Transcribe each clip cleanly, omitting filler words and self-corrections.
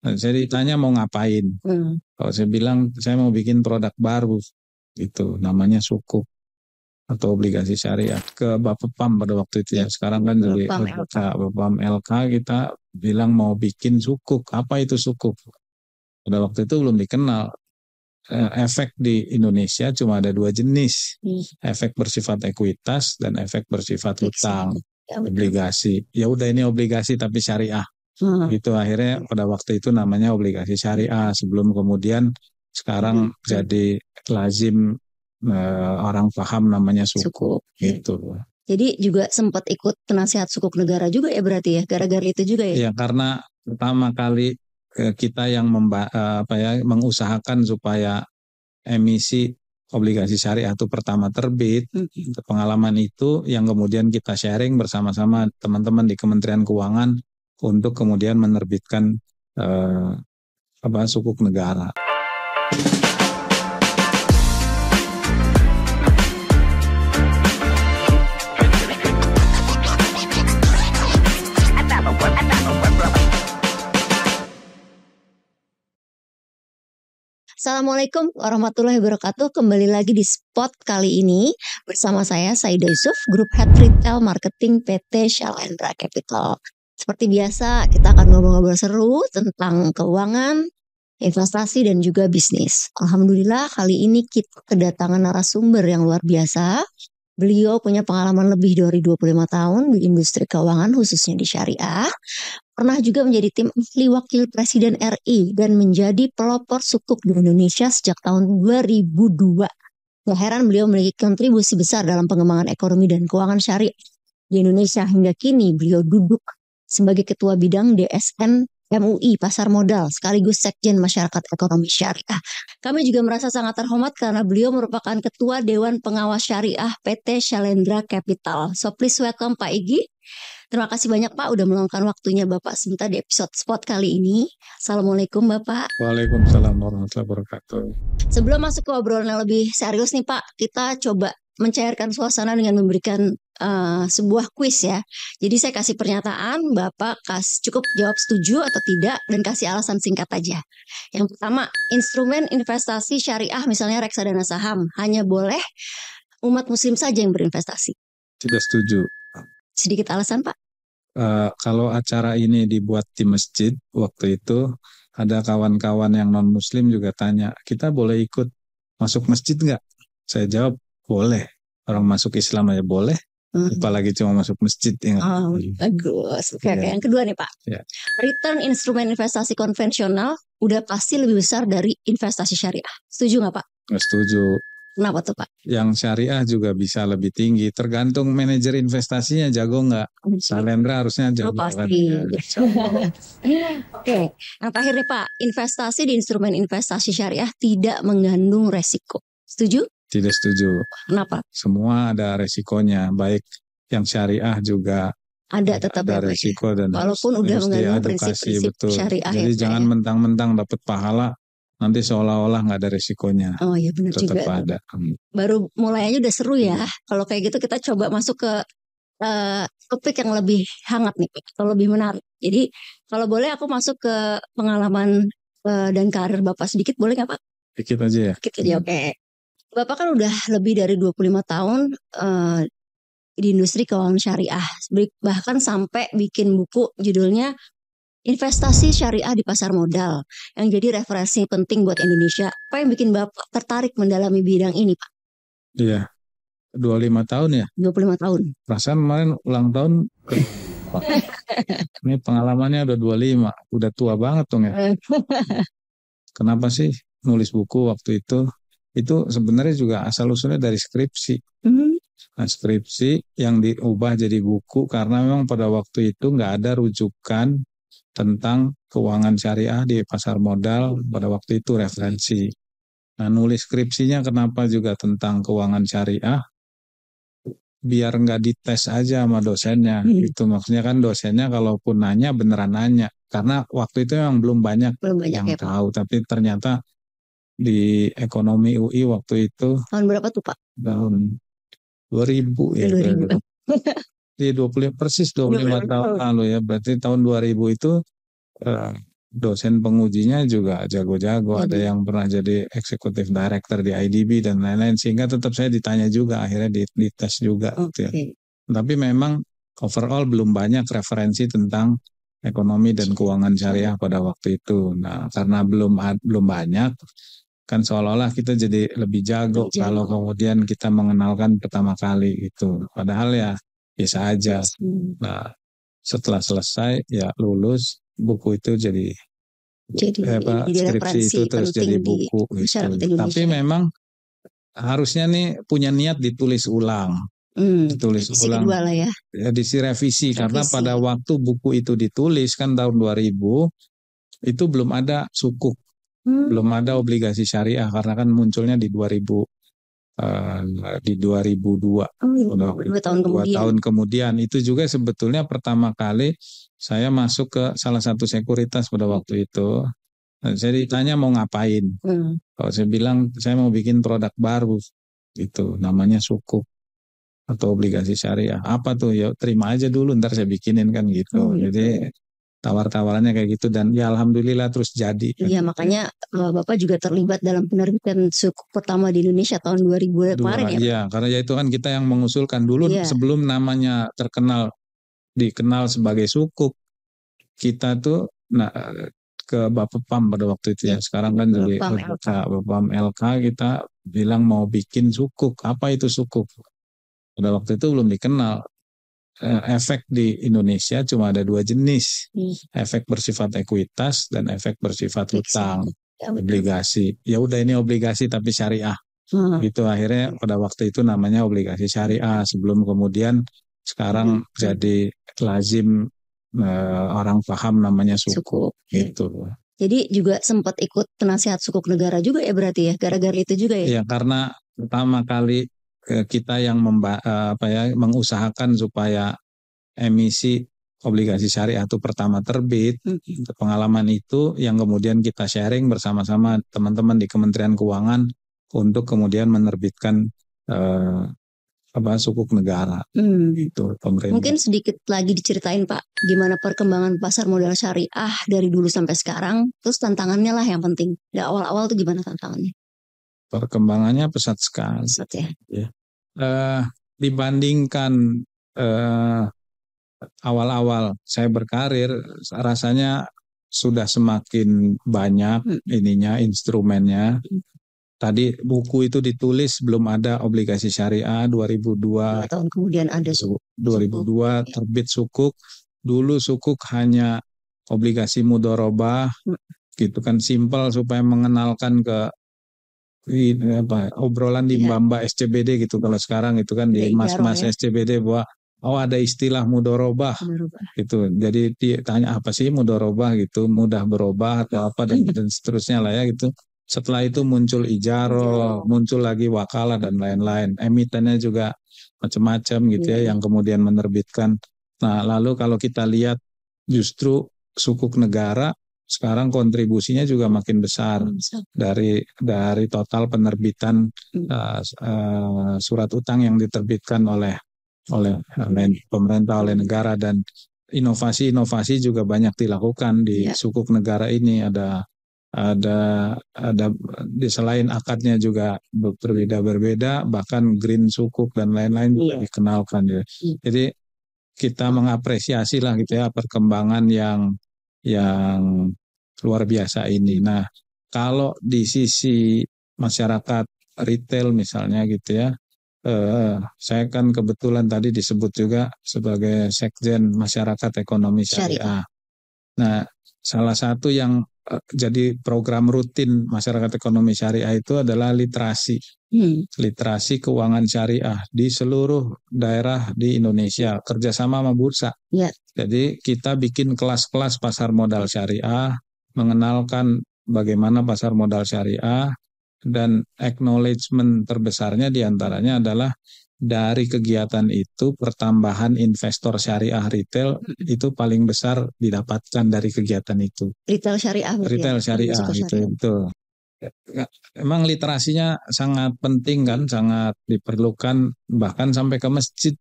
Nah, saya ditanya mau ngapain. Kalau saya bilang saya mau bikin produk baru, itu namanya sukuk atau obligasi syariah ke Bapepam pada waktu itu ya. Sekarang kan jadi Bapepam LK, kita bilang mau bikin sukuk. Apa itu sukuk? Pada waktu itu belum dikenal. Efek di Indonesia cuma ada dua jenis, efek bersifat ekuitas dan efek bersifat hutang, obligasi. Ya udah ini obligasi tapi syariah. Itu akhirnya pada waktu itu namanya obligasi syariah, sebelum kemudian sekarang jadi lazim orang paham namanya sukuk gitu. Jadi juga sempat ikut penasihat sukuk negara juga ya berarti ya, gara-gara itu juga ya? Ya karena pertama kali kita yang mengusahakan supaya emisi obligasi syariah itu pertama terbit, pengalaman itu yang kemudian kita sharing bersama-sama teman-teman di Kementerian Keuangan untuk kemudian menerbitkan sukuk negara. Assalamualaikum warahmatullahi wabarakatuh. Kembali lagi di Spot kali ini bersama saya Saida Yusuf, Group Head Retail Marketing PT Shalendra Capital. Seperti biasa, kita akan ngobrol-ngobrol seru tentang keuangan, investasi dan juga bisnis. Alhamdulillah kali ini kita kedatangan narasumber yang luar biasa. Beliau punya pengalaman lebih dari 25 tahun di industri keuangan khususnya di syariah. Pernah juga menjadi tim ahli wakil Presiden RI dan menjadi pelopor sukuk di Indonesia sejak tahun 2002. Gak heran beliau memiliki kontribusi besar dalam pengembangan ekonomi dan keuangan syariah di Indonesia. Hingga kini beliau duduk sebagai Ketua Bidang DSN MUI Pasar Modal sekaligus Sekjen Masyarakat Ekonomi Syariah. Kami juga merasa sangat terhormat karena beliau merupakan Ketua Dewan Pengawas Syariah PT Shalendra Capital. So please welcome Pak Igi. Terima kasih banyak Pak udah meluangkan waktunya Bapak sebentar di episode Spot kali ini. Assalamualaikum Bapak. Waalaikumsalam warahmatullahi wabarakatuh. Sebelum masuk ke obrolan yang lebih serius nih Pak, kita coba mencairkan suasana dengan memberikan sebuah kuis ya. Jadi saya kasih pernyataan, Bapak cukup jawab setuju atau tidak dan kasih alasan singkat aja. Yang pertama, instrumen investasi syariah misalnya reksadana saham hanya boleh umat muslim saja yang berinvestasi. Tidak setuju. Sedikit alasan Pak. Kalau acara ini dibuat di masjid waktu itu, ada kawan-kawan yang non muslim juga tanya, kita boleh ikut masuk masjid nggak? Saya jawab boleh. Orang masuk Islam aja boleh, apalagi cuma masuk masjid. Oh, bagus. Oke, yang kedua nih Pak. Return instrumen investasi konvensional udah pasti lebih besar dari investasi syariah. Setuju nggak Pak? Nggak setuju. Kenapa tuh Pak? Yang syariah juga bisa lebih tinggi, tergantung manajer investasinya jago nggak. Shalendra harusnya jago. Pasti. Oke, yang terakhir nih Pak, investasi di instrumen investasi syariah tidak mengandung resiko. Setuju? Tidak setuju. Kenapa? Semua ada resikonya, baik yang syariah juga ada resiko dan walaupun udah mengandung prinsip-prinsip syariah. Jadi jangan mentang-mentang dapat pahala nanti seolah-olah nggak ada resikonya. Oh iya benar juga. Tetap ada. Baru mulai aja udah seru ya. Kalau kayak gitu kita coba masuk ke topik yang lebih hangat nih, atau lebih menarik. Jadi kalau boleh aku masuk ke pengalaman dan karir Bapak sedikit, boleh nggak Pak? Dikit aja ya. Dikit aja, oke. Bapak kan udah lebih dari 25 tahun di industri keuangan syariah. Bahkan sampai bikin buku judulnya Investasi Syariah di Pasar Modal, yang jadi referensi penting buat Indonesia. Apa yang bikin Bapak tertarik mendalami bidang ini Pak? Iya, 25 tahun ya? 25 tahun. Perasaan kemarin ulang tahun. Ini pengalamannya udah 25, udah tua banget dong ya. Kenapa sih nulis buku waktu itu? Itu sebenarnya juga asal-usulnya dari skripsi. Nah, skripsi yang diubah jadi buku karena memang pada waktu itu nggak ada rujukan tentang keuangan syariah di pasar modal pada waktu itu referensi. Nah, nulis skripsinya kenapa juga tentang keuangan syariah? Biar nggak dites aja sama dosennya. Itu maksudnya kan dosennya kalaupun nanya beneran nanya. Karena waktu itu memang belum banyak yang tahu. Tapi ternyata di ekonomi UI waktu itu. Tahun berapa tuh Pak? Tahun 2000 ya. 2000. Di 25 tahun lalu ya. Berarti tahun 2000 itu dosen pengujinya juga jago-jago, ada Jadi, yang pernah jadi eksekutif director di IDB dan lain-lain, sehingga tetap saya ditanya juga, akhirnya dites juga gitu ya. oke. Tapi memang overall belum banyak referensi tentang ekonomi dan keuangan syariah pada waktu itu. Nah, karena belum banyak, kan seolah-olah kita jadi lebih jago Lebih jago. kalau kemudian kita mengenalkan pertama kali gitu. Padahal ya biasa aja. Nah, setelah selesai ya lulus, buku itu jadi skripsi referensi itu terus penting jadi di buku gitu. masyarakat Tapi Indonesia. memang harusnya nih punya niat ditulis ulang. Ditulis Edisi ulang, kedua lah ya. edisi revisi, karena Revisi. pada waktu buku itu ditulis kan tahun 2000 itu belum ada sukuk, belum ada obligasi syariah, karena kan munculnya di 2000 di 2002. Dua tahun Dua kemudian. tahun kemudian itu juga sebetulnya pertama kali saya masuk ke salah satu sekuritas pada waktu itu. Nah, saya ditanya mau ngapain. Kalau saya bilang saya mau bikin produk baru, itu namanya sukuk atau obligasi syariah. Apa tuh? Ya terima aja dulu, ntar saya bikinin kan gitu. Jadi tawar-tawarannya kayak gitu, dan ya alhamdulillah terus jadi. Iya, makanya Bapak juga terlibat dalam penerbitan sukuk pertama di Indonesia tahun 2000 kemarin ya. Iya, karena ya itu kan kita yang mengusulkan dulu. Sebelum namanya dikenal sebagai sukuk, kita tuh ke Bapepam pada waktu itu ya. Sekarang kan jadi Bapepam LK, kita bilang mau bikin sukuk. Apa itu sukuk? Pada waktu itu belum dikenal. Efek di Indonesia cuma ada dua jenis, efek bersifat ekuitas dan efek bersifat hutang, obligasi. Ya udah, ini obligasi tapi syariah. Itu akhirnya pada waktu itu namanya obligasi syariah, sebelum kemudian sekarang jadi lazim orang paham namanya sukuk gitu. Jadi juga sempat ikut penasihat sukuk negara juga ya berarti ya, gara-gara itu juga ya? Iya, karena pertama kali kita yang mengusahakan supaya emisi obligasi syariah itu pertama terbit. Pengalaman itu yang kemudian kita sharing bersama-sama teman-teman di Kementerian Keuangan untuk kemudian menerbitkan sukuk negara. Itu pemerintah. Mungkin sedikit lagi diceritain Pak, gimana perkembangan pasar modal syariah dari dulu sampai sekarang, terus tantangannya lah yang penting. Di awal-awal tuh gimana tantangannya? Perkembangannya pesat sekali. Ya. Dibandingkan awal-awal saya berkarir, rasanya sudah semakin banyak instrumennya. Tadi buku itu ditulis belum ada obligasi syariah. 2002 tahun kemudian ada 2002 terbit sukuk. Dulu sukuk hanya obligasi mudharabah, gitu kan, simpel supaya mengenalkan ke obrolan di Mbak SCBD gitu. Kalau sekarang itu kan di mas-mas SCBD bahwa ada istilah mudharabah gitu. Jadi ditanya apa sih mudharabah gitu, mudah berubah atau apa dan seterusnya lah ya gitu. Setelah itu muncul ijaro, muncul lagi wakalah dan lain-lain. Emitennya juga macam-macam gitu ya yang kemudian menerbitkan. Nah, lalu kalau kita lihat justru sukuk negara sekarang kontribusinya juga makin besar dari total penerbitan surat utang yang diterbitkan oleh pemerintah, oleh negara, dan inovasi-inovasi juga banyak dilakukan di sukuk negara ini. Ada di selain akadnya juga berbeda-berbeda, bahkan green sukuk dan lain-lain juga dikenalkan ya. Jadi kita mengapresiasi lah gitu ya perkembangan yang luar biasa ini. Nah, kalau di sisi masyarakat retail misalnya gitu ya, saya kan kebetulan tadi disebut juga sebagai Sekjen Masyarakat Ekonomi Syariah. Nah, salah satu yang jadi program rutin Masyarakat Ekonomi Syariah itu adalah literasi. Literasi keuangan syariah di seluruh daerah di Indonesia, kerjasama sama bursa. Jadi kita bikin kelas-kelas pasar modal syariah, mengenalkan bagaimana pasar modal syariah, dan acknowledgement terbesarnya diantaranya adalah dari kegiatan itu pertambahan investor syariah retail itu paling besar didapatkan dari kegiatan itu. Retail syariah. Retail syariah itu. Emang literasinya sangat penting kan, sangat diperlukan bahkan sampai ke masjid.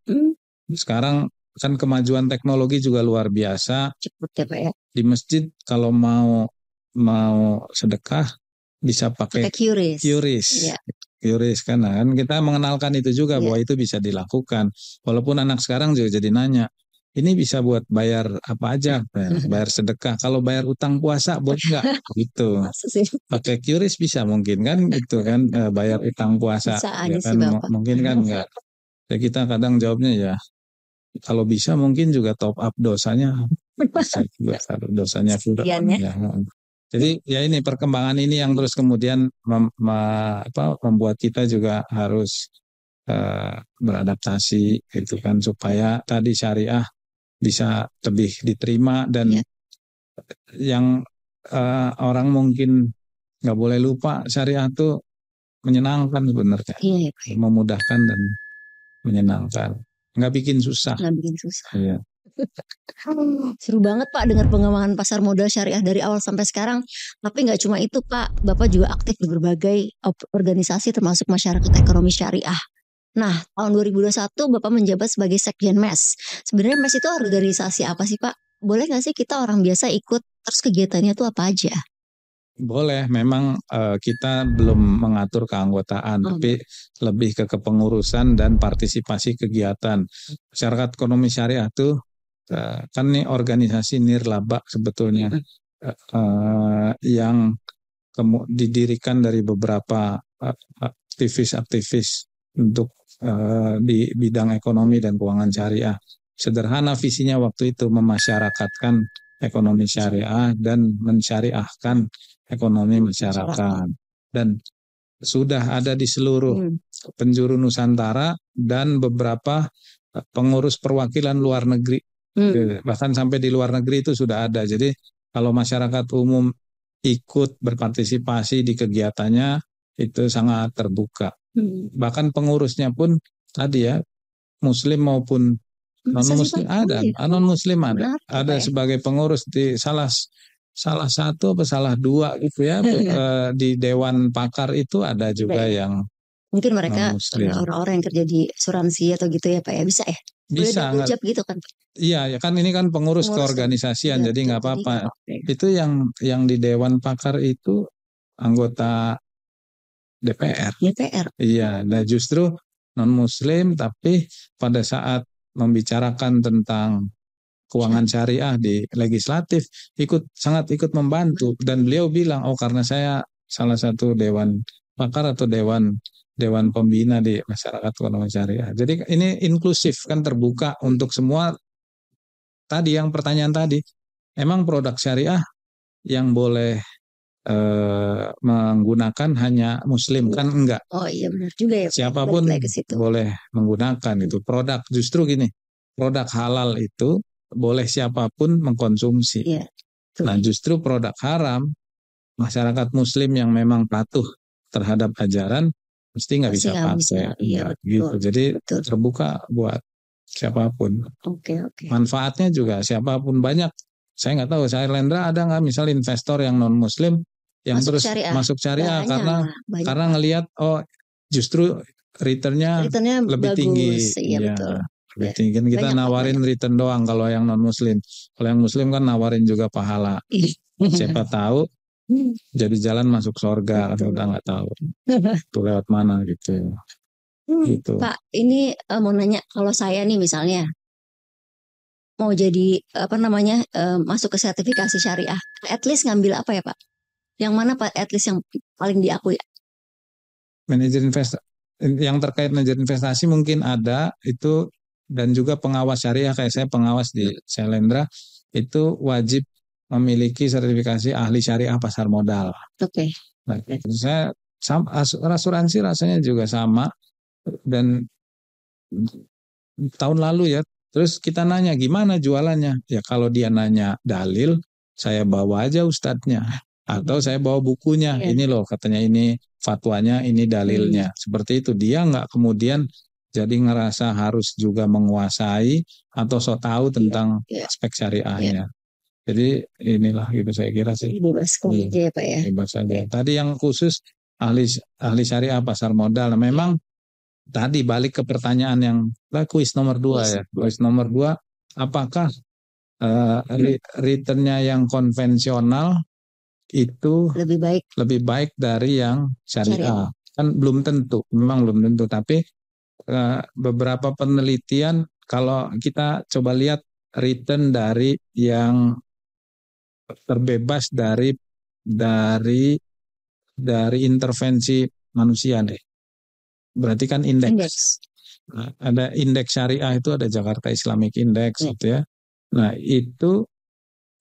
Sekarang kan kemajuan teknologi juga luar biasa. Cepet ya Pak ya. Di masjid kalau mau sedekah bisa pakai QRIS. QRIS. Iya. QRIS kan kita mengenalkan itu juga Iya. bahwa itu bisa dilakukan. Walaupun anak sekarang juga jadi nanya, ini bisa buat bayar apa aja, bayar sedekah. Kalau bayar utang puasa boleh nggak? Gitu. Masa sih? Pakai QRIS bisa mungkin kan, itu kan bayar utang puasa. Bisa Ya aja kan sih Bapak. mungkin kan enggak. Ya kita kadang jawabnya ya, kalau bisa mungkin juga top up dosanya, bisa juga dosanya sudah. Ya. Jadi ya ini perkembangan ini yang terus kemudian membuat kita juga harus beradaptasi gitu kan, supaya tadi syariah bisa lebih diterima dan yang orang mungkin nggak boleh lupa, syariah itu menyenangkan sebenarnya, memudahkan dan menyenangkan, nggak bikin susah. Iya. Seru banget Pak dengar pengembangan pasar modal syariah dari awal sampai sekarang. Tapi nggak cuma itu Pak, Bapak juga aktif di berbagai organisasi termasuk masyarakat ekonomi syariah. Nah, tahun 2021 Bapak menjabat sebagai Sekjen MES. Sebenarnya MES itu organisasi apa sih Pak? Boleh nggak sih kita orang biasa ikut, terus kegiatannya itu apa aja? Boleh, memang kita belum mengatur keanggotaan, tapi lebih ke kepengurusan dan partisipasi kegiatan. Masyarakat ekonomi syariah itu kan ini organisasi nirlaba sebetulnya, yang didirikan dari beberapa aktivis-aktivis untuk di bidang ekonomi dan keuangan syariah. Sederhana visinya waktu itu memasyarakatkan ekonomi syariah dan mensyariahkan ekonomi masyarakat, dan sudah ada di seluruh penjuru Nusantara dan beberapa pengurus perwakilan luar negeri, bahkan sampai di luar negeri itu sudah ada. Jadi kalau masyarakat umum ikut berpartisipasi di kegiatannya itu sangat terbuka. Bahkan pengurusnya pun tadi ya, Muslim maupun non Muslim ada, non Muslim ada sebagai pengurus di salah satu atau salah dua gitu ya. Di Dewan Pakar itu ada juga yang mungkin mereka orang-orang yang kerja di asuransi atau gitu ya Pak ya, bisa ya? Bisa nggak gitu kan? Iya ya kan, ini kan pengurus keorganisasian, jadi nggak apa-apa. Itu yang di Dewan Pakar itu anggota DPR. Iya, nah justru non Muslim tapi pada saat membicarakan tentang keuangan syariah di legislatif sangat ikut membantu, dan beliau bilang, oh karena saya salah satu Dewan Pakar atau Dewan Pembina di masyarakat ekonomi syariah. Jadi ini inklusif kan, terbuka untuk semua. Tadi yang pertanyaan tadi, emang produk syariah yang boleh menggunakan hanya Muslim kan? Enggak. Oh iya benar juga ya. Siapapun boleh menggunakan itu produk. Justru gini, produk halal itu boleh siapapun mengkonsumsi. Iya. Nah justru produk haram, masyarakat Muslim yang memang patuh terhadap ajaran mesti nggak bisa pakai. Iya, gitu. Jadi terbuka buat siapapun. Manfaatnya juga siapapun. Banyak. Saya nggak tahu, saya Lendra ada nggak misal investor yang non Muslim yang terus masuk syariah karena ngelihat oh justru returnnya lebih tinggi. Iya, betul. Lebih tinggi. Kan kita nawarin return doang kalau yang non Muslim. Kalau yang Muslim kan nawarin juga pahala. Siapa tahu jadi jalan masuk surga atau udah nggak tahu itu lewat mana gitu. Gitu. Pak, ini mau nanya, kalau saya nih misalnya mau jadi masuk ke sertifikasi syariah, at least ngambil apa ya Pak? Yang mana Pak at least yang paling diakui? Manajer investasi, yang terkait manajer investasi mungkin ada itu, dan juga pengawas syariah kayak saya pengawas di Selendra itu wajib memiliki sertifikasi ahli syariah pasar modal. Nah, saya asuransi rasanya juga sama, dan tahun lalu ya. Terus kita nanya gimana jualannya? Ya kalau dia nanya dalil, saya bawa aja ustadznya. Atau saya bawa bukunya. Ini loh katanya, ini fatwanya, ini dalilnya. Seperti itu. Dia nggak kemudian jadi ngerasa harus juga menguasai atau so tahu tentang aspek syariahnya. Jadi inilah gitu saya kira sih. Bebas aja ya Pak ya. Bebas aja. Tadi yang khusus ahli syariah pasar modal. Memang tadi balik ke pertanyaan yang kuis nomor 2 ya. Kuis nomor 2, apakah returnnya yang konvensional itu lebih baik dari yang syariah? Kan belum tentu, memang belum tentu. Tapi beberapa penelitian, kalau kita coba lihat return dari yang terbebas dari intervensi manusia deh. Berarti kan indeks. Nah, ada indeks syariah, itu ada Jakarta Islamic Index gitu ya. Nah, itu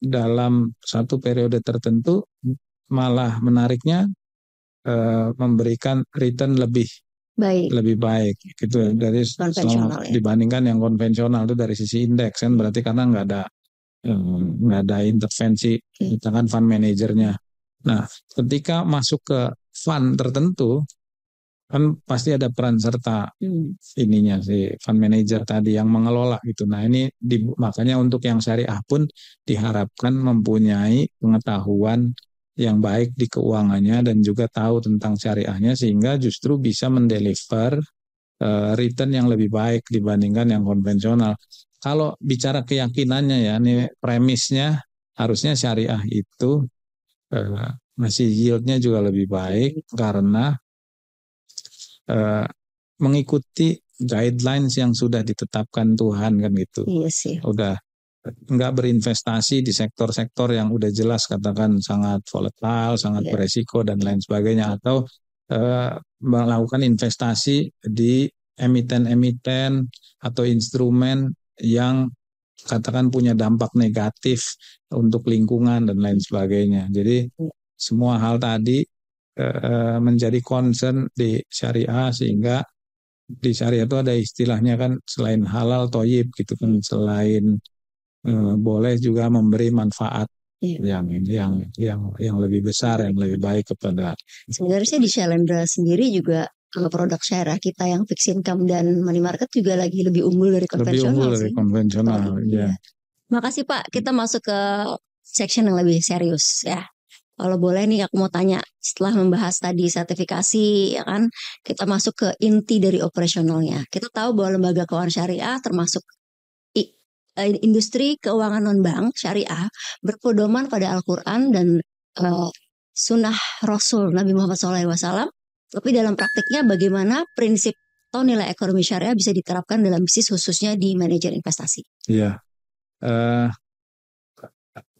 dalam satu periode tertentu malah menariknya memberikan return lebih baik gitu dari dibandingkan yang konvensional. Itu dari sisi indeks kan, berarti karena nggak ada intervensi misalkan fund manajernya. Nah, ketika masuk ke fund tertentu kan pasti ada peran serta ininya si fund manager tadi yang mengelola gitu. Nah, ini makanya untuk yang syariah pun diharapkan mempunyai pengetahuan yang baik di keuangannya dan juga tahu tentang syariahnya, sehingga justru bisa mendeliver return yang lebih baik dibandingkan yang konvensional. Kalau bicara keyakinannya ya, ini premisnya harusnya syariah itu masih yieldnya juga lebih baik karena mengikuti guidelines yang sudah ditetapkan Tuhan kan gitu. Iya sih. Udah nggak berinvestasi di sektor-sektor yang udah jelas katakan sangat volatile, sangat beresiko dan lain sebagainya, atau melakukan investasi di emiten-emiten atau instrumen yang katakan punya dampak negatif untuk lingkungan dan lain sebagainya. Jadi semua hal tadi menjadi concern di syariah, sehingga di syariah itu ada istilahnya kan, selain halal toyib gitu kan, selain boleh juga memberi manfaat yang lebih besar, yang lebih baik kepada. Sebenarnya di Shalendra sendiri juga produk syariah kita yang fixed income dan money market juga lagi lebih unggul dari konvensional. Lebih unggul dari konvensional. Ya. Makasih Pak, kita masuk ke section yang lebih serius ya. Kalau boleh nih aku mau tanya, setelah membahas tadi sertifikasi ya kan, kita masuk ke inti dari operasionalnya. Kita tahu bahwa lembaga keuangan syariah termasuk industri keuangan non-bank syariah berpedoman pada Al-Quran dan sunnah Rasul Nabi Muhammad SAW. Tapi dalam praktiknya bagaimana prinsip atau nilai ekonomi syariah bisa diterapkan dalam bisnis, khususnya di manajer investasi? Iya,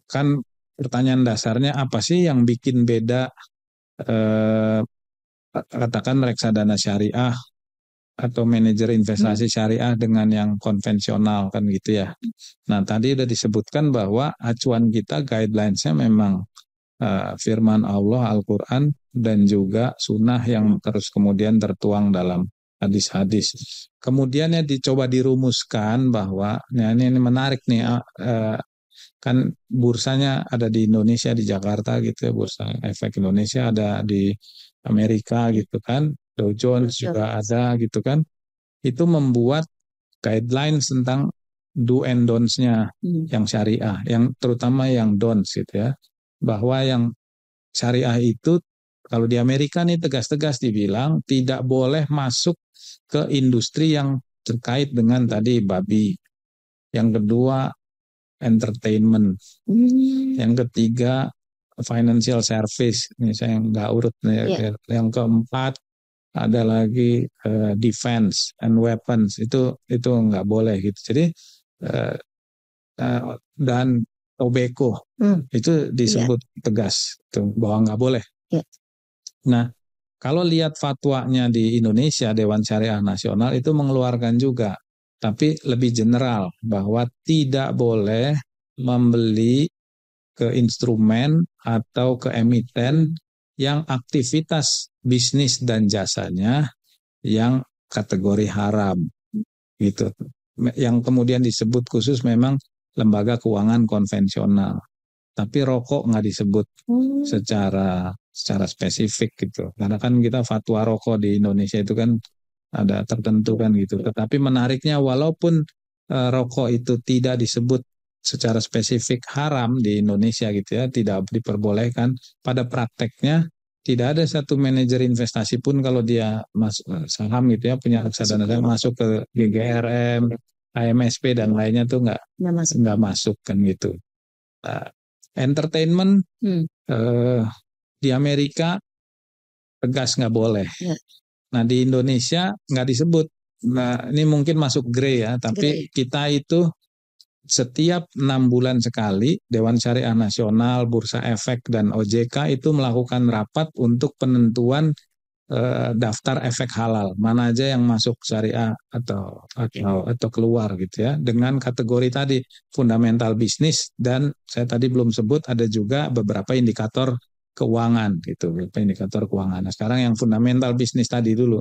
kan pertanyaan dasarnya apa sih yang bikin beda katakan reksadana syariah atau manajer investasi syariah dengan yang konvensional kan gitu ya. Nah, tadi udah disebutkan bahwa acuan kita guidelines-nya memang firman Allah Al-Quran dan juga sunnah yang terus kemudian tertuang dalam hadis-hadis. Kemudian ya dicoba dirumuskan bahwa ini menarik nih, kan bursanya ada di Indonesia, di Jakarta gitu ya, Bursa Efek Indonesia ada di Amerika gitu kan, Dow Jones juga ada gitu kan. Itu membuat guidelines tentang do and don'ts-nya yang syariah, yang terutama yang don'ts gitu ya. Bahwa yang syariah itu kalau di Amerika nih tegas-tegas dibilang tidak boleh masuk ke industri yang terkait dengan tadi babi. Yang kedua entertainment. Yang ketiga financial service. Ini saya nggak urut nih. Yang keempat ada lagi defense and weapons. Itu nggak boleh gitu. Jadi dan tobacco itu disebut tegas tuh, bahwa nggak boleh. Nah, kalau lihat fatwanya di Indonesia, Dewan Syariah Nasional itu mengeluarkan juga, tapi lebih general, bahwa tidak boleh membeli ke instrumen atau ke emiten yang aktivitas bisnis dan jasanya yang kategori haram gitu. Yang kemudian disebut khusus memang lembaga keuangan konvensional. Tapi rokok nggak disebut secara spesifik gitu. Karena kan kita fatwa rokok di Indonesia itu kan ada tertentu kan gitu. Tetapi menariknya walaupun rokok itu tidak disebut secara spesifik haram di Indonesia gitu ya, tidak diperbolehkan, pada prakteknya tidak ada satu manajer investasi pun kalau dia masuk saham gitu ya, punya reksadana masuk ke GGRM, AMSP dan lainnya tuh nggak masuk kan gitu. Nah, entertainment di Amerika tegas nggak boleh. Nah di Indonesia nggak disebut. Nah ini mungkin masuk grey ya, tapi kita itu setiap 6 bulan sekali Dewan Syariah Nasional, Bursa Efek dan OJK itu melakukan rapat untuk penentuan daftar efek halal, mana aja yang masuk syariah atau keluar gitu ya, dengan kategori tadi fundamental bisnis, dan saya tadi belum sebut ada juga beberapa indikator keuangan gitu, beberapa indikator keuangan. Nah, sekarang yang fundamental bisnis tadi dulu,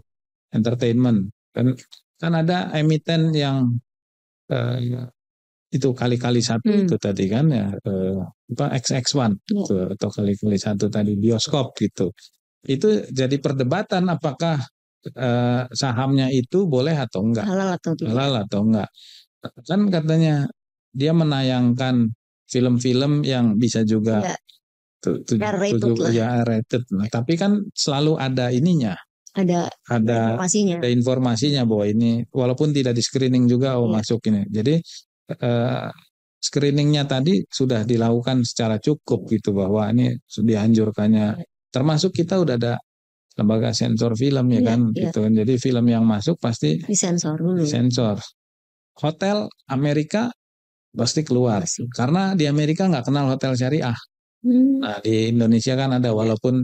entertainment, kan ada emiten yang itu kali-kali satu itu tadi kan ya, XX1 gitu, atau kali-kali satu tadi bioskop gitu. Itu jadi perdebatan apakah sahamnya itu boleh atau enggak, halal atau enggak. Kan katanya dia menayangkan film-film yang bisa juga rated. Nah, tapi kan selalu ada ininya, ada informasinya bahwa ini walaupun tidak di screening juga masuk ini. Jadi screeningnya tadi sudah dilakukan secara cukup gitu, bahwa ini dianjurkannya. Termasuk kita udah ada lembaga sensor film ya kan gitu. Jadi film yang masuk pasti disensor dulu. Disensor. Hotel Amerika pasti keluar. Karena di Amerika nggak kenal hotel syariah. Nah di Indonesia kan ada, walaupun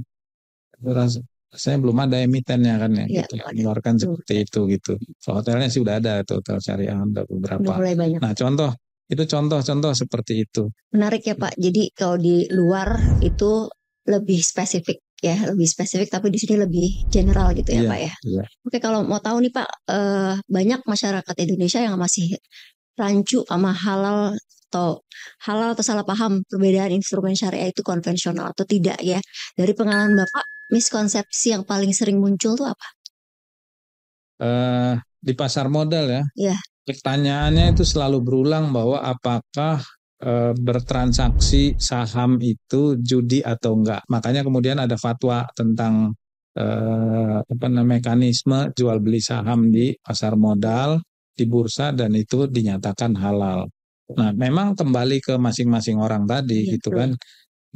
saya belum ada emitennya kan ya, gitu, mengeluarkan seperti itu gitu. So, hotelnya sih udah ada tuh, hotel syariah ada beberapa. Nah contoh seperti itu. Menarik ya Pak. Jadi kalau di luar itu lebih spesifik ya, tapi di sini lebih general gitu ya Pak ya. Oke, kalau mau tahu nih Pak, banyak masyarakat Indonesia yang masih rancu sama halal atau salah paham perbedaan instrumen syariah itu konvensional atau tidak ya. Dari pengalaman Bapak, miskonsepsi yang paling sering muncul tuh apa? Di pasar modal ya. Iya. Pertanyaannya itu selalu berulang bahwa apakah bertransaksi saham itu judi atau enggak. Makanya kemudian ada fatwa tentang mekanisme jual beli saham di pasar modal, di bursa, dan itu dinyatakan halal. Nah, memang kembali ke masing-masing orang tadi gitu kan.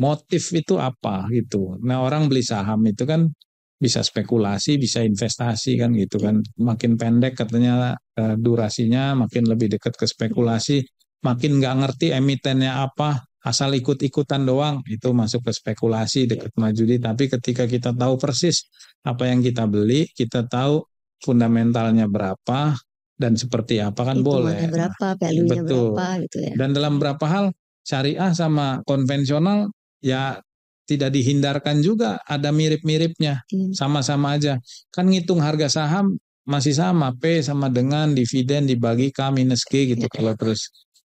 Motif itu apa gitu. Nah, orang beli saham itu kan bisa spekulasi, bisa investasi kan gitu kan. Makin pendek katanya durasinya, makin lebih dekat ke spekulasi. Makin nggak ngerti emitennya apa, asal ikut-ikutan doang, itu masuk ke spekulasi, dekat sama judi. Tapi ketika kita tahu persis apa yang kita beli, kita tahu fundamentalnya berapa dan seperti apa kan boleh. Berapa, value-nya berapa gitu ya. Dan dalam beberapa hal syariah sama konvensional ya tidak dihindarkan juga ada mirip-miripnya, sama-sama aja. Kan ngitung harga saham masih sama, P sama dengan dividen dibagi K minus G gitu.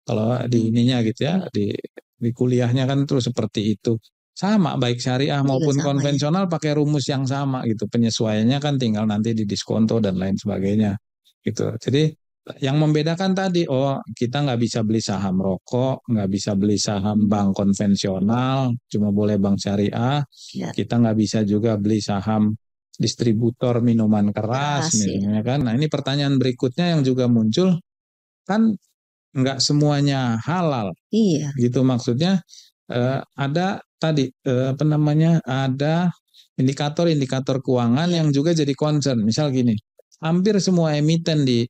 Kalau di ininya gitu ya, di kuliahnya kan terus seperti itu. Sama, baik syariah maupun konvensional pakai rumus yang sama gitu. Penyesuaiannya kan tinggal nanti di diskonto dan lain sebagainya gitu. Jadi yang membedakan tadi, kita nggak bisa beli saham rokok, nggak bisa beli saham bank konvensional, cuma boleh bank syariah. Kita nggak bisa juga beli saham distributor minuman keras misalnya kan. Nah ini pertanyaan berikutnya yang juga muncul, kan nggak semuanya halal. Iya. Gitu maksudnya, ada tadi ada indikator-indikator keuangan yang juga jadi concern. Misal gini, hampir semua emiten di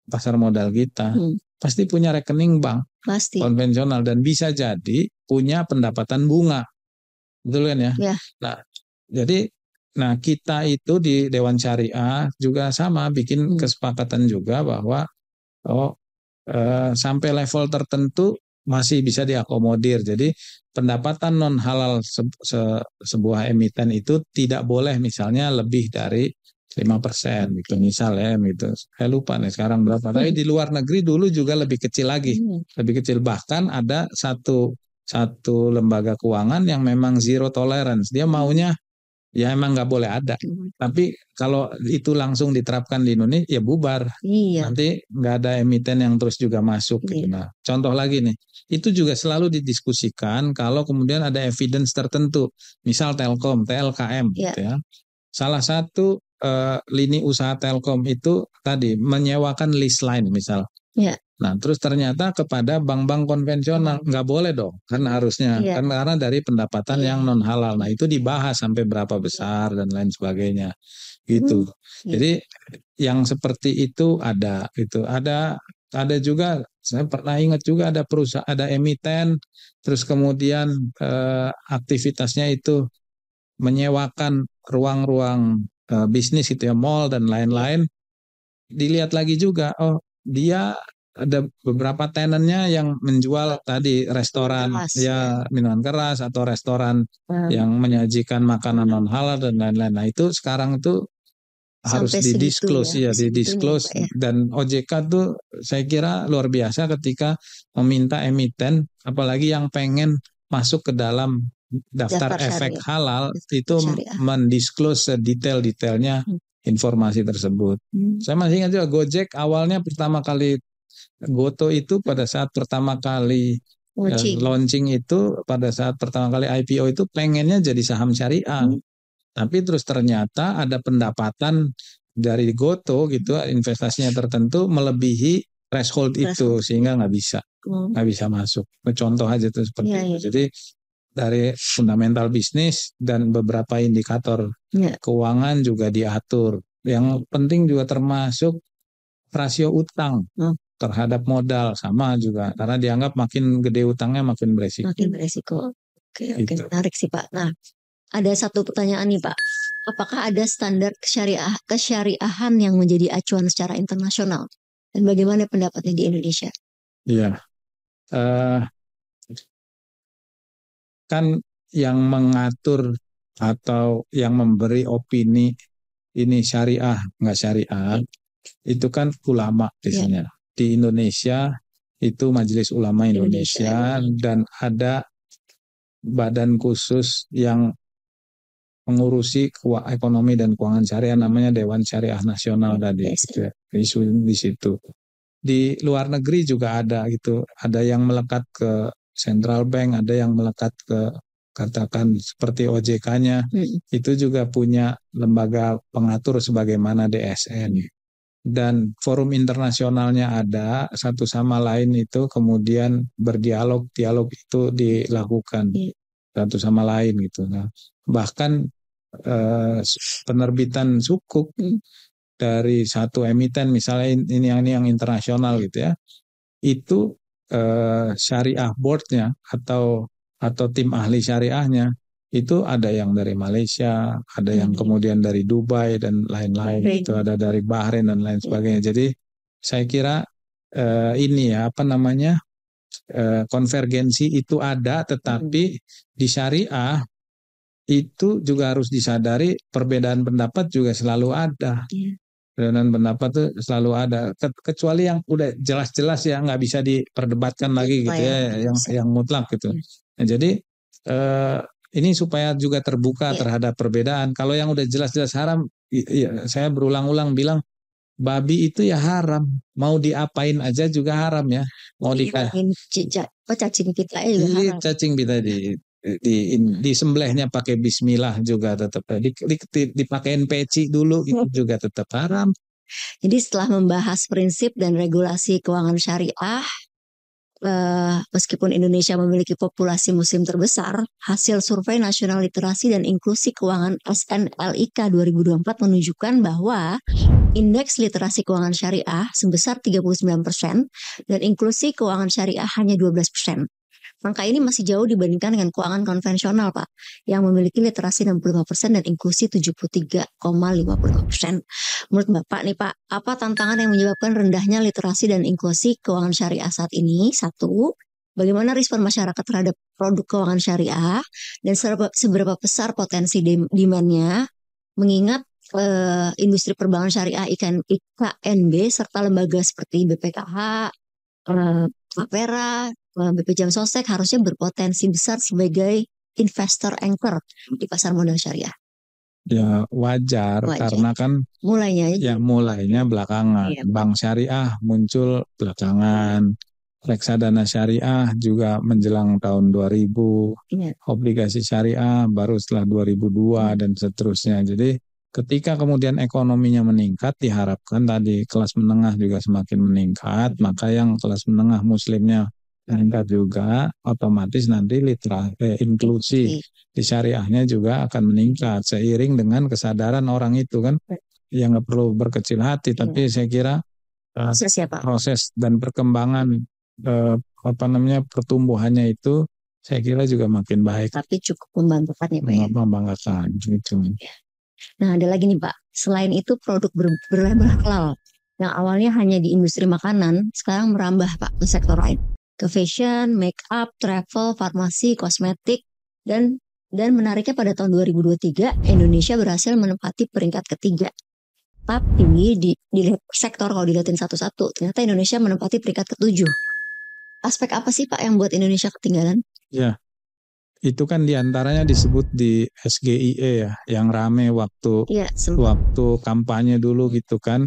pasar modal kita pasti punya rekening bank konvensional dan bisa jadi punya pendapatan bunga. Betul kan ya? Yeah. Nah, jadi kita itu di Dewan Syariah juga sama bikin kesepakatan juga bahwa sampai level tertentu masih bisa diakomodir. Jadi pendapatan non halal sebuah emiten itu tidak boleh misalnya lebih dari 5% gitu misalnya gitu. Saya lupa nih sekarang berapa. Tapi di luar negeri dulu juga lebih kecil lagi. Lebih kecil, bahkan ada satu lembaga keuangan yang memang zero tolerance. Dia maunya ya emang nggak boleh ada. Tapi kalau itu langsung diterapkan di Indonesia ya bubar. Iya. Nanti nggak ada emiten yang terus juga masuk. Gitu. Nah, contoh lagi nih, itu juga selalu didiskusikan kalau kemudian ada evidence tertentu, misal Telkom, TLKM, gitu ya. Salah satu lini usaha Telkom itu tadi menyewakan lease line misal. Nah, terus ternyata kepada bank-bank konvensional nggak boleh dong, kan harusnya karena dari pendapatan yang non halal. Nah, itu dibahas sampai berapa besar dan lain sebagainya, gitu. Jadi yang seperti itu ada, gitu. Ada juga, saya pernah ingat juga ada perusahaan, ada emiten, terus kemudian aktivitasnya itu menyewakan ruang-ruang bisnis gitu ya, mall dan lain-lain. Dilihat lagi juga, oh dia ada beberapa tenannya yang menjual tadi restoran ya minuman keras atau restoran yang menyajikan makanan non halal dan lain-lain. Nah itu sekarang itu harus didisclose didisclose dan OJK tuh saya kira luar biasa ketika meminta emiten apalagi yang pengen masuk ke dalam daftar efek halal itu mendisclose detail-detailnya informasi tersebut. Saya masih ingat juga Gojek awalnya pertama kali Goto itu pada saat pertama kali launching itu pada saat pertama kali IPO itu pengennya jadi saham syariah. Tapi terus ternyata ada pendapatan dari Goto gitu investasinya tertentu melebihi threshold itu sehingga nggak bisa masuk. Contoh aja tuh seperti itu. Jadi dari fundamental bisnis dan beberapa indikator keuangan juga diatur. Yang penting juga termasuk rasio utang terhadap modal sama juga karena dianggap makin gede utangnya makin beresiko. Oke, menarik sih Pak. Nah, ada satu pertanyaan nih Pak. Apakah ada standar kesyariahan yang menjadi acuan secara internasional? Dan bagaimana pendapatnya di Indonesia? Iya. Kan yang mengatur atau yang memberi opini ini syariah nggak syariah itu kan ulama biasanya. Di Indonesia itu Majelis Ulama Indonesia dan ada badan khusus yang mengurusi ekonomi dan keuangan syariah namanya Dewan Syariah Nasional tadi gitu ya. Isu di situ. Di luar negeri juga ada gitu. Ada yang melekat ke Central Bank, ada yang melekat ke katakan seperti OJK-nya. Itu juga punya lembaga pengatur sebagaimana DSN. Dan forum internasionalnya ada satu sama lain itu kemudian dialog itu dilakukan satu sama lain gitu. Nah, bahkan penerbitan sukuk dari satu emiten misalnya ini yang internasional gitu ya, itu syariah boardnya atau tim ahli syariahnya itu ada yang dari Malaysia, ada yang kemudian dari Dubai dan lain-lain, itu ada dari Bahrain dan lain sebagainya. Jadi saya kira ini ya konvergensi itu ada, tetapi di syariah itu juga harus disadari perbedaan pendapat juga selalu ada. Perbedaan pendapat itu selalu ada, kecuali yang udah jelas-jelas ya nggak bisa diperdebatkan lagi gitu ya, yang mutlak gitu. Nah, jadi ini supaya juga terbuka terhadap perbedaan. Kalau yang udah jelas-jelas haram, saya berulang-ulang bilang babi itu ya haram, mau diapain aja juga haram ya. Mau cacing pitanya juga haram. Cacing pita disembelihnya pakai bismillah juga tetap dipakein peci dulu itu juga tetap haram. Jadi setelah membahas prinsip dan regulasi keuangan syariah, meskipun Indonesia memiliki populasi muslim terbesar, hasil survei nasional literasi dan inklusi keuangan SNLIK 2024 menunjukkan bahwa indeks literasi keuangan syariah sebesar 39% dan inklusi keuangan syariah hanya 12%. Angka ini masih jauh dibandingkan dengan keuangan konvensional, Pak, yang memiliki literasi 65% dan inklusi 73,55%. Menurut Bapak nih, Pak, apa tantangan yang menyebabkan rendahnya literasi dan inklusi keuangan syariah saat ini? Satu, bagaimana respon masyarakat terhadap produk keuangan syariah dan seberapa besar potensi demand-nya, mengingat industri perbankan syariah IKNB serta lembaga seperti BPKH, Tapera, BP Jam Sostek harusnya berpotensi besar sebagai investor anchor di pasar modal syariah. Ya wajar karena kan mulainya belakangan. Iya. Bank syariah muncul belakangan. Reksadana syariah juga menjelang tahun 2000. Iya. Obligasi syariah baru setelah 2002 dan seterusnya. Jadi ketika kemudian ekonominya meningkat, diharapkan tadi kelas menengah juga semakin meningkat, maka yang kelas menengah muslimnya meningkat juga, otomatis nanti inklusi di syariahnya juga akan meningkat seiring dengan kesadaran orang itu kan, yang nggak perlu berkecil hati, tapi saya kira proses dan perkembangan pertumbuhannya itu saya kira juga makin baik. Tapi cukup membanggakan ya Pak ya? Membanggakan gitu. Nah ada lagi nih Pak, selain itu produk berlabel halal yang awalnya hanya di industri makanan, sekarang merambah Pak ke sektor lain. Ke fashion, make up, travel, farmasi, kosmetik, dan menariknya pada tahun 2023 Indonesia berhasil menempati peringkat ketiga. Tapi di sektor kalau dilihatin satu-satu, ternyata Indonesia menempati peringkat ketujuh. Aspek apa sih Pak yang buat Indonesia ketinggalan? Ya, itu kan diantaranya disebut di SGIE ya, yang rame waktu kampanye dulu gitu kan,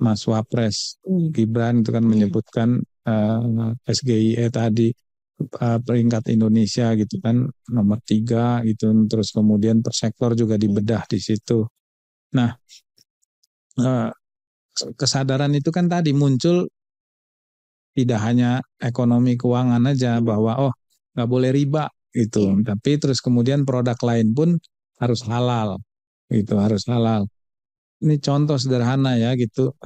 Mas Wapres Gibran itu kan menyebutkan SGIE tadi peringkat Indonesia gitu kan nomor 3 gitu, terus kemudian per sektor juga dibedah di situ. Nah, kesadaran itu kan tadi muncul tidak hanya ekonomi keuangan aja bahwa nggak boleh riba gitu, tapi terus kemudian produk lain pun harus halal gitu, harus halal. Ini contoh sederhana ya gitu.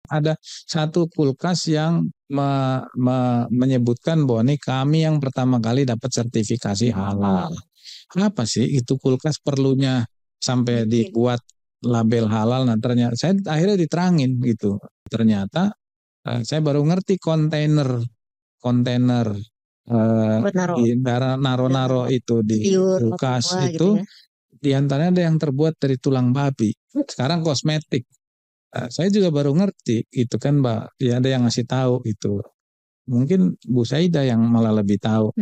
Ada satu kulkas yang menyebutkan bahwa ini kami yang pertama kali dapat sertifikasi halal. Kenapa sih itu kulkas perlunya sampai dibuat label halal? Nah ternyata saya akhirnya diterangin gitu. Ternyata saya baru ngerti kontainer naro itu di kulkas itu gitu ya. Diantaranya ada yang terbuat dari tulang babi. Sekarang kosmetik. Saya juga baru ngerti itu kan Mbak. Ya ada yang ngasih tahu itu. Mungkin Bu Saida yang malah lebih tahu.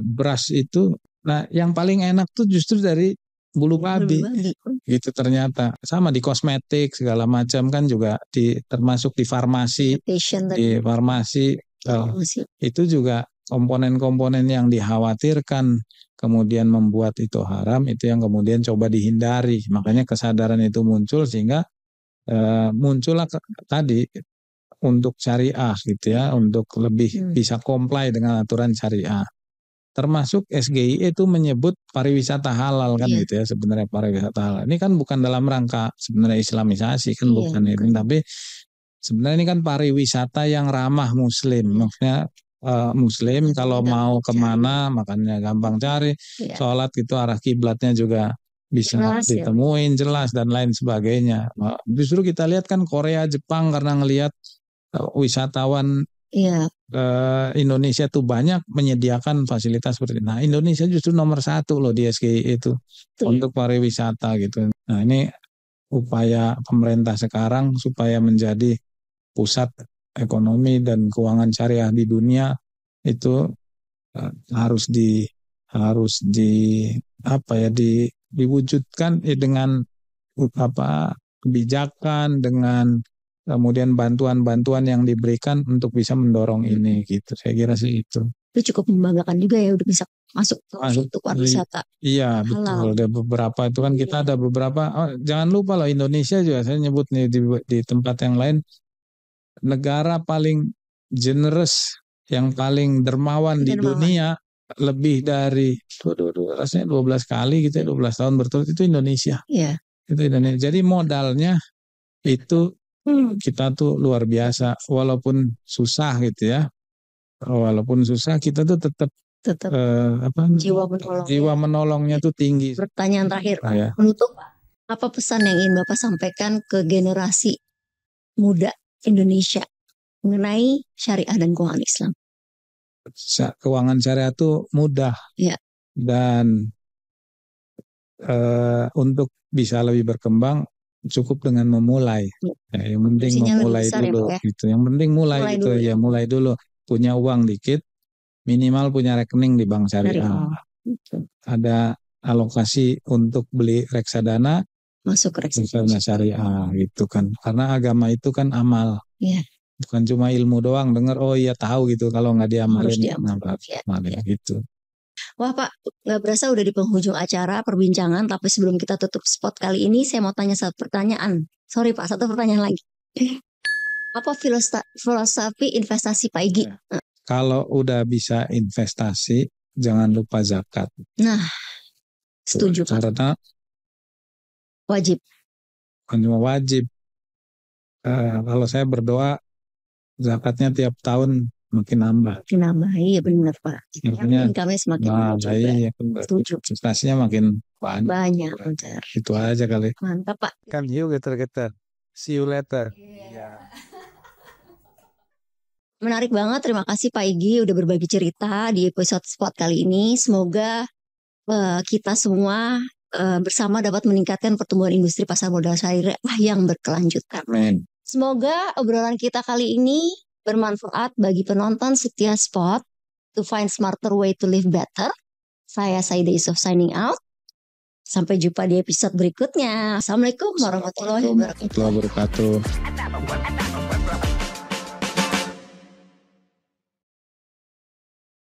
Beras itu. Nah yang paling enak tuh justru dari bulu babi. Gitu ternyata. Sama di kosmetik segala macam kan juga termasuk di farmasi. Di farmasi. Itu juga komponen-komponen yang dikhawatirkan kemudian membuat itu haram, itu yang kemudian coba dihindari. Makanya kesadaran itu muncul sehingga muncullah tadi untuk syariah gitu ya, untuk lebih bisa comply dengan aturan syariah. Termasuk SGI itu menyebut pariwisata halal kan gitu ya, sebenarnya pariwisata halal. Ini kan bukan dalam rangka sebenarnya Islamisasi kan bukan ini, tapi sebenarnya ini kan pariwisata yang ramah muslim. Maksudnya muslim kalau mau kemana makannya gampang cari, sholat itu arah kiblatnya juga bisa ditemuin jelas dan lain sebagainya. Justru kita lihat kan Korea, Jepang karena ngelihat wisatawan Indonesia tuh banyak menyediakan fasilitas seperti itu. Nah Indonesia justru nomor 1 loh di SGI itu untuk pariwisata gitu. Nah ini upaya pemerintah sekarang supaya menjadi pusat ekonomi dan keuangan syariah di dunia itu diwujudkan dengan kebijakan, dengan kemudian bantuan-bantuan yang diberikan untuk bisa mendorong ini gitu. Saya kira sih itu. Itu cukup membanggakan juga ya udah bisa masuk untuk pariwisata. Iya betul. Ada beberapa itu kan kita ada beberapa. Jangan lupa loh Indonesia juga saya nyebut nih di tempat yang lain. Negara paling generous, yang paling dermawan di dunia, lebih dari rasanya 12 kali gitu ya, 12 tahun berturut itu Indonesia. Iya. Itu Indonesia. Jadi modalnya itu kita tuh luar biasa, walaupun susah gitu ya. Walaupun susah kita tuh tetap jiwa menolongnya tuh tinggi. Pertanyaan terakhir, untuk apa pesan yang ingin Bapak sampaikan ke generasi muda Indonesia mengenai syariah dan keuangan Islam? Keuangan syariah itu mudah dan untuk bisa lebih berkembang cukup dengan memulai. Yang penting memulai dulu gitu. Yang penting mulai gitu ya, mulai dulu. Punya uang dikit, minimal punya rekening di bank syariah. ada alokasi untuk beli reksadana, masuk ke reksadana syariah gitu kan. Karena agama itu kan amal. Iya. Bukan cuma ilmu doang, dengar oh iya tahu gitu, kalau nggak diamalin gitu. Wah Pak, nggak berasa udah di penghujung acara perbincangan, tapi sebelum kita tutup spot kali ini, saya mau tanya satu pertanyaan. Sorry Pak, satu pertanyaan lagi. Apa filosofi investasi Pak Igi? Kalau udah bisa investasi, jangan lupa zakat. Nah, setuju Pak. Karena wajib. Bukan cuma wajib. Kalau saya berdoa, zakatnya tiap tahun makin nambah. Makin nambah, iya benar Pak. Income-nya semakin nambah. Iya, setuju. Investasinya makin banyak. Benar. Itu aja kali. Mantap Pak. Come you getar-getar. See you later. Menarik banget, terima kasih Pak Igi udah berbagi cerita di episode spot kali ini. Semoga kita semua bersama dapat meningkatkan pertumbuhan industri pasar modal syariah yang berkelanjutan. Amin. Semoga obrolan kita kali ini bermanfaat bagi penonton setia Spot to find smarter way to live better. Saya Saida Yusuf signing out. Sampai jumpa di episode berikutnya. Assalamualaikum warahmatullahi wabarakatuh.